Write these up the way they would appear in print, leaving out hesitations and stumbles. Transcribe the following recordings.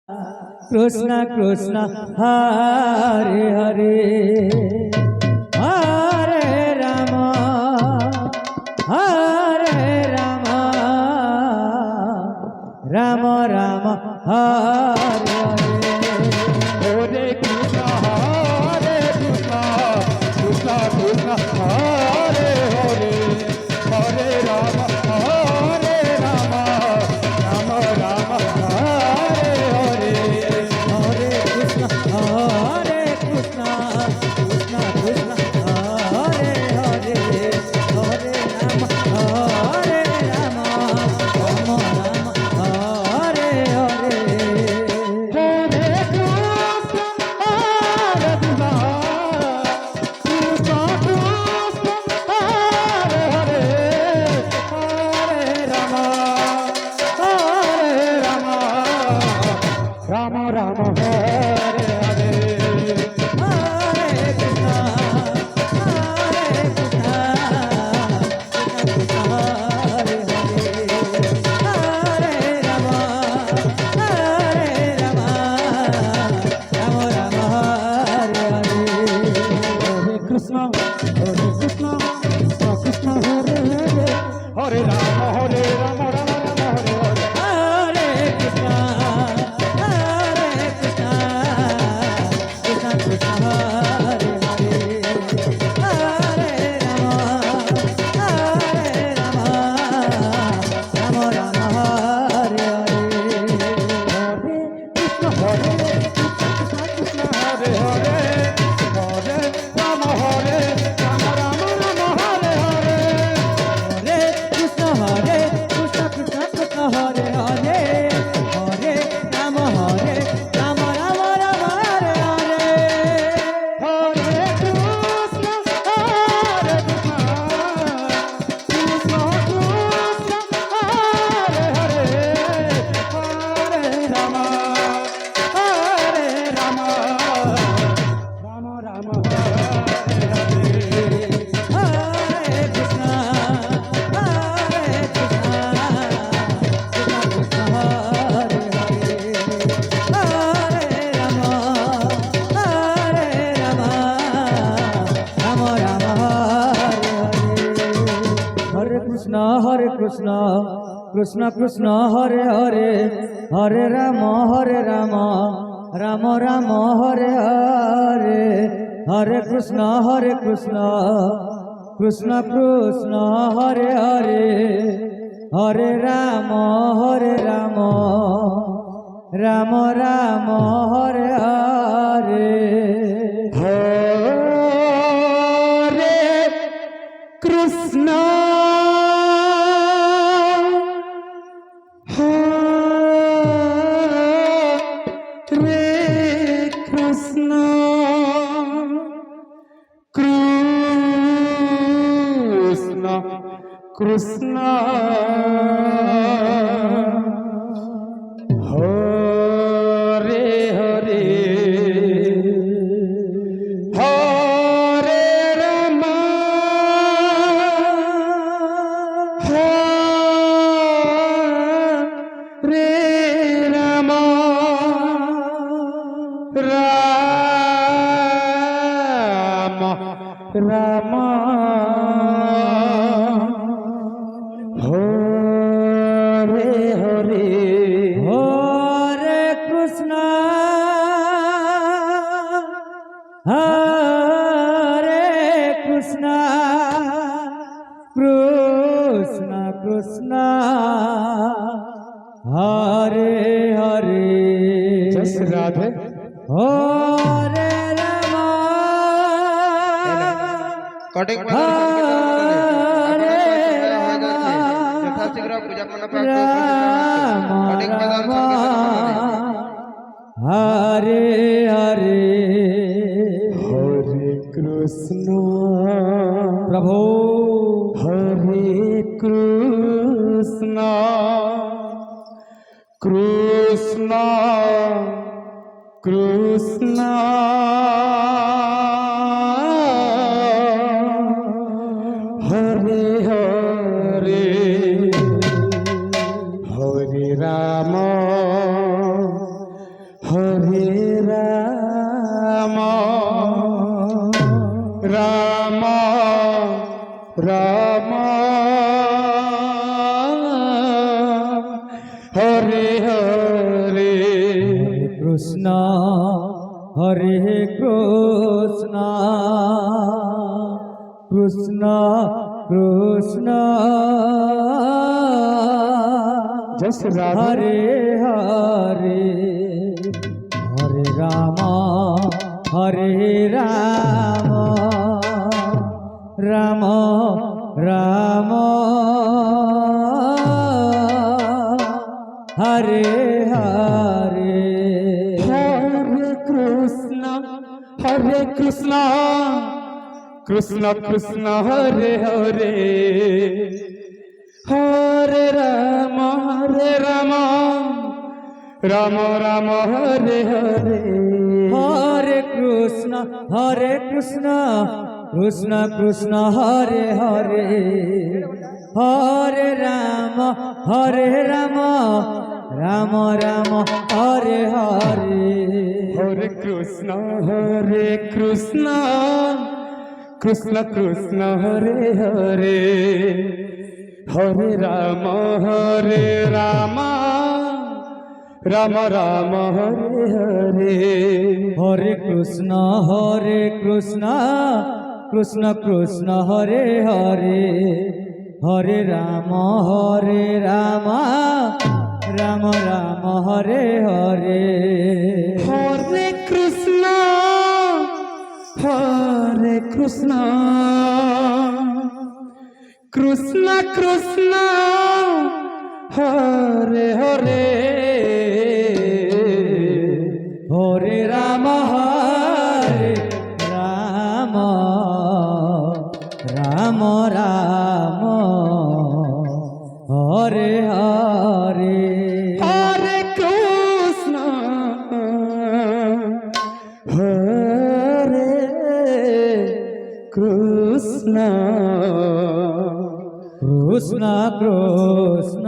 कृष्ण कृष्ण हरे हरे हरे राम राम राम हरे हरे कृष्ण कृष्ण कृष्ण हरे हरे हरे राम राम राम हरे हरे हरे कृष्ण कृष्ण कृष्ण हरे हरे हरे राम राम राम हरे हरे राम राम हरे हरे हरे कृष्ण हरे हरे हरे राम राम राम हरे हरे कृष्ण कृष्ण कृष्ण हरे हरे हरे राम हरे राम राम राम हरे हरे हरे कृष्ण कृष्ण कृष्ण हरे हरे हरे राम राम राम हरे हरे कृष्ण हरे हरे हरे राम राम हरे हरे हरे कृष्ण कृष्ण कृष्ण हरे हरे हरे राम राम राम हरे हरे हरे कृष्ण हरे कृष्ण हरे हरे हरे राम राम राम हरे हरे हरे कृष्ण कृष्ण कृष्ण हरे हरे हरे राम राम राम हरे हरे कृष्ण कृष्ण कृष्ण हरे हरे हरे राम राम राम हरे हरे हरे कृष्ण कृष्ण कृष्ण हरे हरे हरे राम राम राम हरे हरे हरे कृष्ण हरे कृष्ण कृष्ण कृष्ण हरे हरे हरे राम हरे राम राम राम हरे हरे हरे कृष्ण कृष्ण कृष्ण हरे हरे जस राधे हरे राम कटिंग हरे यथाशीघ्र पूजा मंडप राम राम हरे हरे हरे कृष्ण प्रभु हरे कृष्ण कृष्ण कृष्ण हरे हरे हरे राम রাম রাম হরে হরে কৃষ্ণ হরে কৃষ্ণ কৃষ্ণ কৃষ্ণ জস রাধে হরে হরে হরে রাম হরে রাম রাম রাম হরে হরে হরে কৃষ্ণ কৃষ্ণ কৃষ্ণ হরে হরে হরে রাম রাম রাম হরে হরে হরে কৃষ্ণ কৃষ্ণ কৃষ্ণ হরে হরে হরে রাম রাম রাম হরে হরে হরে কৃষ্ণ কৃষ্ণ কৃষ্ণ হরে হরে হরে রাম রাম রাম হরে হরে হরে কৃষ্ণ কৃষ্ণ কৃষ্ণ হরে হরে হরে রাম রাম রাম হরে হরে হরে কৃষ্ণ কৃষ্ণ কৃষ্ণ হরে হরে হরে রাম রাম রাম রাম হরে হরে হরে কৃষ্ণ হরে কৃষ্ণ কৃষ্ণ কৃষ্ণ হরে হরে হরে রাম রাম রাম রাম হরে হরে হরে কৃষ্ণ হরে কৃষ্ণ কৃষ্ণ কৃষ্ণ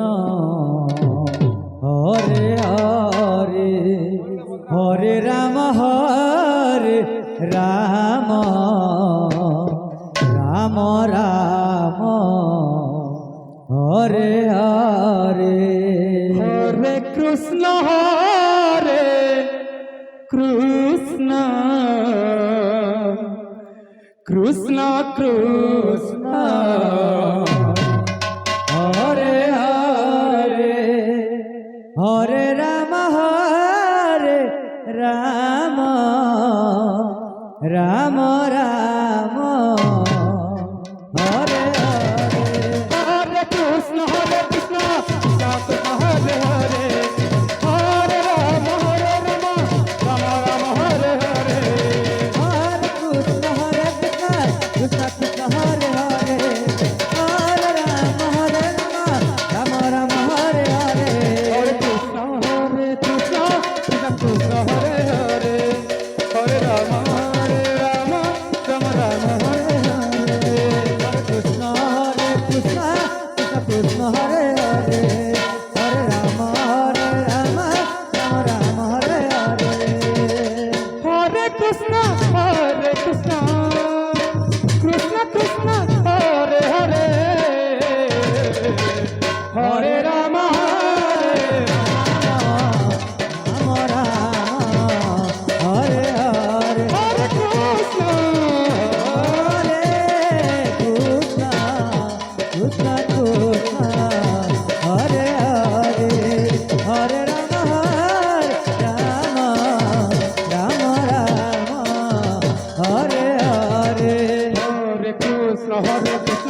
হরে হরে হরে রাম রাম রাম রাম হরে হরে হরে কৃষ্ণ কৃষ্ণ কৃষ্ণ হরে হরে হরে রাম রাম রাম হরে হরে হরে কৃষ্ণ কৃষ্ণ কৃষ্ণ হরে হরে হরে রাম রাম রাম হরে হরে হরে কৃষ্ণ কৃষ্ণ কৃষ্ণ হরে হরে হরে রাম রাম রাম হরে হরে হরে কৃষ্ণ কৃষ্ণ কৃষ্ণ হরে হরে হরে রাম রাম রাম হরে হরে হরে কৃষ্ণ কৃষ্ণ কৃষ্ণ হরে হরে হরে রাম রাম রাম হরে হরে হরে কৃষ্ণ হরে কৃষ্ণ কৃষ্ণ কৃষ্ণ হরে হরে হরে রাম রাম রাম রাম হরে হরে হরে কৃষ্ণ কৃষ্ণ